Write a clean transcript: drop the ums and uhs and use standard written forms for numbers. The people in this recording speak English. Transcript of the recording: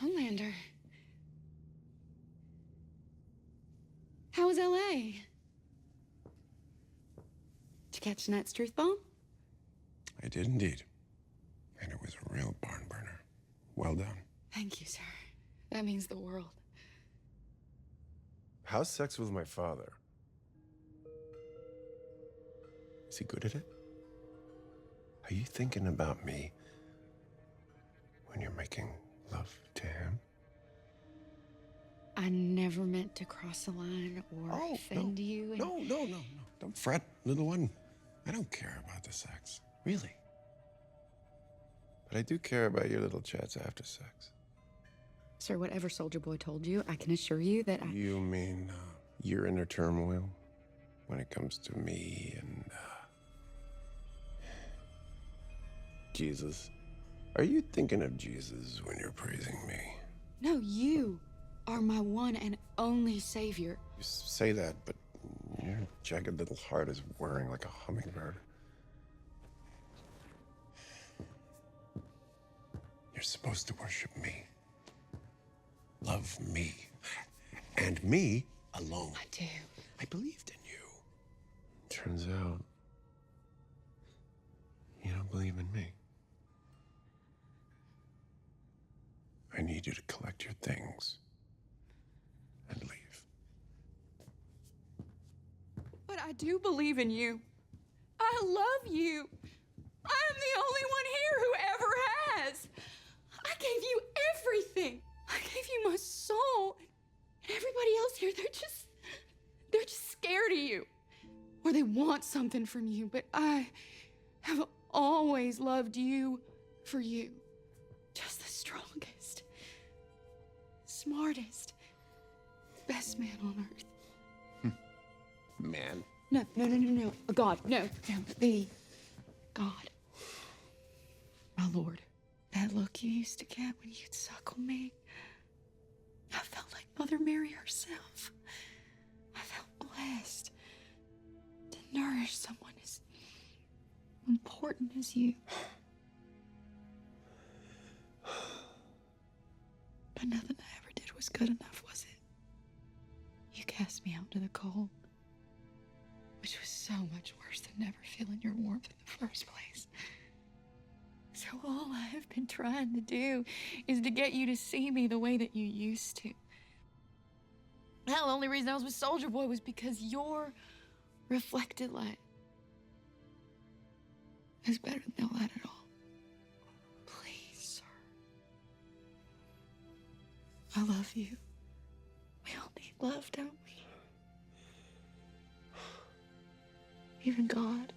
Homelander. How was LA? Did you catch Nat's truth bomb? I did indeed. And it was a real barn burner. Well done. Thank you, sir. That means the world. How's sex with my father? Is he good at it? Are you thinking about me when you're making love to him? I never meant to cross the line or offend you. And... No. Don't fret, little one. I don't care about the sex. Really. But I do care about your little chats after sex. Sir, whatever Soldier Boy told you, I can assure you that I... You mean your inner turmoil when it comes to me and Jesus? Are you thinking of Jesus when you're praising me? No, you are my one and only savior. You say that, but your jagged little heart is whirring like a hummingbird. You're supposed to worship me. Love me. And me alone. I do. I believed in you. Turns out, you don't believe in me. I need you to collect your things and leave. But I do believe in you. I love you. I'm the only one here who ever has. I gave you everything. I gave you my soul. And everybody else here, they're just scared of you. Or they want something from you. But I have always loved you for you. Just the strongest, smartest, best man on earth. Man. No. God, no. The God. My Lord. That look you used to get when you'd suckle me. I felt like Mother Mary herself. I felt blessed to nourish someone as important as you. But nothing I ever did was good enough, was it? You cast me out into the cold, which was so much worse than never feeling your warmth in the first place. So all I have been trying to do is to get you to see me the way that you used to. Hell, the only reason I was with Soldier Boy was because your reflected light is better than no light at all. Please, sir. I love you. We all need love, don't we? Even God.